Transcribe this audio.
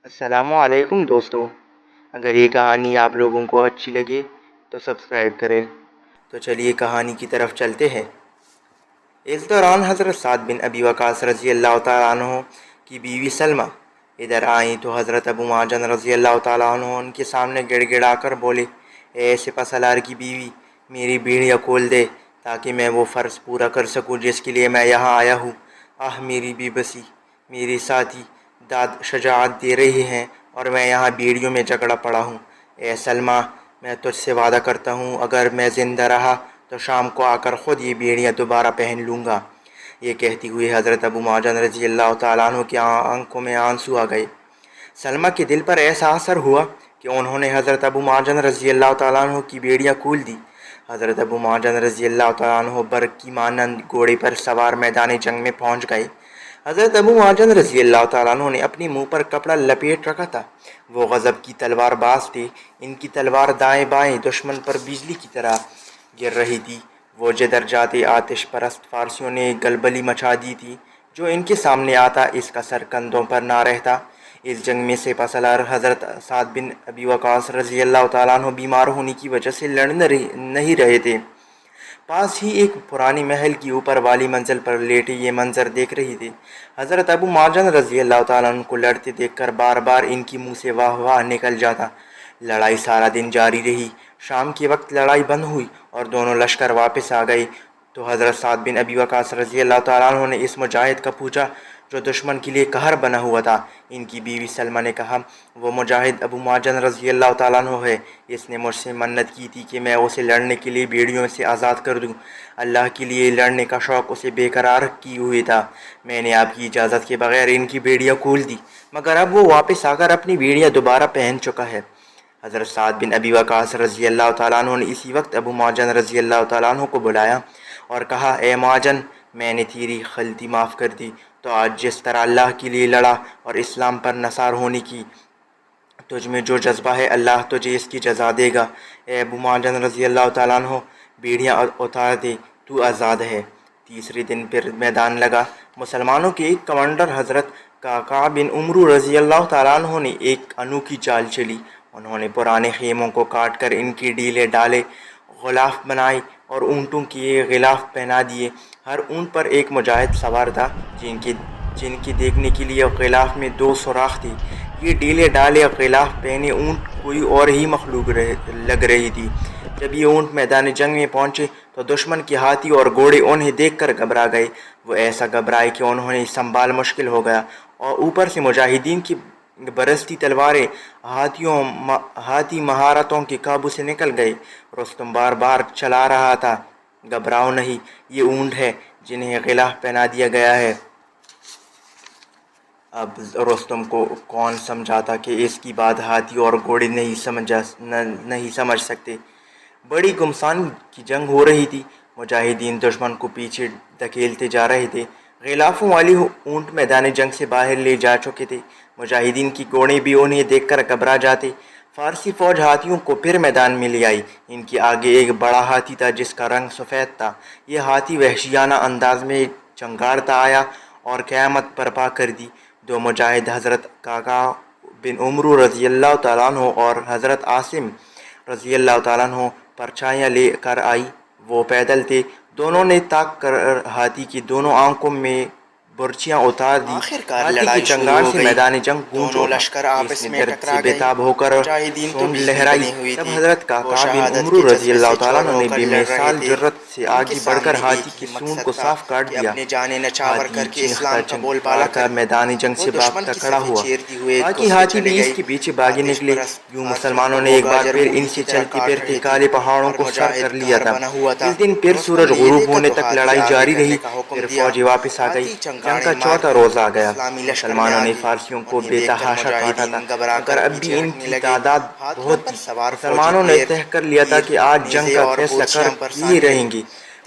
السلام علیکم دوستو، اگر یہ کہانی آپ لوگوں کو اچھی لگے تو سبسکرائب کریں۔ تو چلیے کہانی کی طرف چلتے ہیں۔ اس دوران حضرت سعد بن ابی وقاص رضی اللہ تعالیٰ عنہ کی بیوی سلمہ ادھر آئیں تو حضرت ابو معجن رضی اللہ تعالیٰ عنہ ان کے سامنے گڑ گڑا کر بولے، اے سپہ سالار کی بیوی، میری بھیڑیا کھول دے تاکہ میں وہ فرض پورا کر سکوں جس کے لیے میں یہاں آیا ہوں۔ میری بی بسی، میری ساتھی داد شجاعت دے رہی ہیں اور میں یہاں بیڑیوں میں جھگڑا پڑا ہوں۔ اے سلمہ، میں تجھ سے وعدہ کرتا ہوں اگر میں زندہ رہا تو شام کو آ کر خود یہ بیڑیاں دوبارہ پہن لوں گا۔ یہ کہتی ہوئی حضرت ابو معجن رضی اللہ تعالیٰ عنہ کی آنکھوں میں آنسو آ گئے۔ سلمہ کے دل پر ایسا اثر ہوا کہ انہوں نے حضرت ابو معجن رضی اللہ تعالیٰ عنہ کی بیڑیاں کھول دی۔ حضرت ابو معجن رضی اللہ تعالیٰ عنہ برق کی مانند گھوڑے پر سوار میدان جنگ میں پہنچ گئے۔ حضرت ابو معجن رضی اللہ تعالیٰ عنہ نے اپنے منہ پر کپڑا لپیٹ رکھا تھا۔ وہ غضب کی تلوار باز تھے، ان کی تلوار دائیں بائیں دشمن پر بجلی کی طرح گر رہی تھی۔ وہ جدھر جاتے آتش پرست فارسیوں نے گلبلی مچا دی تھی، جو ان کے سامنے آتا اس کا سر کندھوں پر نہ رہتا۔ اس جنگ میں سپہ سالار حضرت سعد بن ابی وقاص رضی اللہ تعالیٰ عنہ بیمار ہونے کی وجہ سے لڑ نہیں رہے تھے۔ پاس ہی ایک پرانی محل کی اوپر والی منزل پر لیٹے یہ منظر دیکھ رہی تھی۔ حضرت ابو معجن رضی اللہ تعالیٰ عنہ کو لڑتے دیکھ کر بار بار ان کی منہ سے واہ واہ نکل جاتا۔ لڑائی سارا دن جاری رہی۔ شام کے وقت لڑائی بند ہوئی اور دونوں لشکر واپس آ گئے تو حضرت سعد بن ابی وقاص رضی اللہ تعالیٰ عنہ نے اس مجاہد کا پوچھا جو دشمن کے لیے قہر بنا ہوا تھا۔ ان کی بیوی سلمہ نے کہا، وہ مجاہد ابو معجن رضی اللہ تعالیٰ عنہ ہے، اس نے مجھ سے منت کی تھی کہ میں اسے لڑنے کے لیے بیڑیوں سے آزاد کر دوں۔ اللہ کے لیے لڑنے کا شوق اسے بے قرار کیے ہوئے تھا۔ میں نے آپ کی اجازت کے بغیر ان کی بیڑیاں کھول دی، مگر اب وہ واپس آ کر اپنی بیڑیاں دوبارہ پہن چکا ہے۔ حضرت سعد بن ابی وقاص رضی اللہ تعالیٰ عنہ نے اسی وقت ابو معجن رضی اللہ تعالیٰ عنہ کو بلایا اور کہا، اے معجن، میں نے تیری غلطی معاف کر دی۔ تو آج جس طرح اللہ کے لیے لڑا اور اسلام پر نثار ہونے کی تجھ میں جو جذبہ ہے، اللہ تجھے اس کی جزا دے گا۔ اے ابو معجن رضی اللہ تعالیٰ عنہ، بیڑیاں اتار دے، تو آزاد ہے۔ تیسرے دن پھر میدان لگا۔ مسلمانوں کے ایک کمانڈر حضرت قعقاع بن عمرو رضی اللہ تعالیٰ عنہ نے ایک انوکھی چال چلی۔ انہوں نے پرانے خیموں کو کاٹ کر ان کی ڈیلے ڈالے، غلاف بنائے اور اونٹوں کے غلاف پہنا دیے۔ ہر اونٹ پر ایک مجاہد سوار تھا، جن کے دیکھنے کے لیے غلاف میں 2 سوراخ تھے۔ یہ ڈیلے ڈالے غلاف پہنے اونٹ کوئی اور ہی مخلوق لگ رہی تھی۔ جب یہ اونٹ میدان جنگ میں پہنچے تو دشمن کے ہاتھی اور گھوڑے انہیں دیکھ کر گھبرا گئے۔ وہ ایسا گھبرائے کہ انہیں سنبھال مشکل ہو گیا، اور اوپر سے مجاہدین کی برستی تلواریں ہاتھی مہارتوں کے قابو سے نکل گئے۔ رستم بار بار چلا رہا تھا، گھبراؤ نہیں، یہ اونٹ ہے جنہیں غلاف پہنا دیا گیا ہے۔ اب رستم کو کون سمجھاتا کہ اس کی بات ہاتھی اور گھوڑے نہیں سمجھ سکتے۔ بڑی گھمسان کی جنگ ہو رہی تھی۔ مجاہدین دشمن کو پیچھے دھکیلتے جا رہے تھے۔ غلافوں والی اونٹ میدان جنگ سے باہر لے جا چکے تھے۔ مجاہدین کی گھوڑے بھی انہیں دیکھ کر گھبرا جاتے۔ فارسی فوج ہاتھیوں کو پھر میدان میں لے آئی۔ ان کے آگے ایک بڑا ہاتھی تھا جس کا رنگ سفید تھا۔ یہ ہاتھی وحشیانہ انداز میں چنگھاڑتا آیا اور قیامت برپا کر دی۔ 2 مجاہد حضرت قعقاع بن عمرو رضی اللہ تعالیٰ عنہ اور حضرت عاصم رضی اللہ تعالیٰ عنہ پرچھائیاں لے کر آئی۔ وہ پیدل تھے۔ دونوں نے طاق کر ہاتھی کی دونوں آنکھوں میں برچیاں اتار دی۔ ہاتھی کی چنگاڑ سے میدان جنگ گونج اٹھا۔ اس نے درد سے بےتاب ہو کر سونڈ لہرائی۔ تب حضرت قعقاع بن عمرو رضی اللہ تعالیٰ عنہ نے بے مثال جرأت سے آگے بڑھ کر ہاتھی کی سونڈ کو صاف کاٹ دیا۔ ہاتھی چیختا چمکا کر میدان جنگ سے بھاگتا کھڑا ہوا۔ باقی ہاتھی بھی اس کے پیچھے بھاگے نکلے۔ یوں مسلمانوں نے ایک بار پھر ان سے چلتے پھرتے کالے پہاڑوں کو سر کر لیا تھا۔ اس دن پھر سورج غروب ہونے تک لڑائی جاری رہی۔ پھر فوجیں واپس آ گئی۔ جنگ کا 4تھا روز آ گیا۔ مسلمانوں نے فارسیوں کو بے تحاشا کاٹا تھا، مگر اب بھی ان کی تعداد بہت تھی۔ مسلمانوں نے طے کر لیا تھا کہ آج جنگ کا فیصلہ کر ہی رہیں گے۔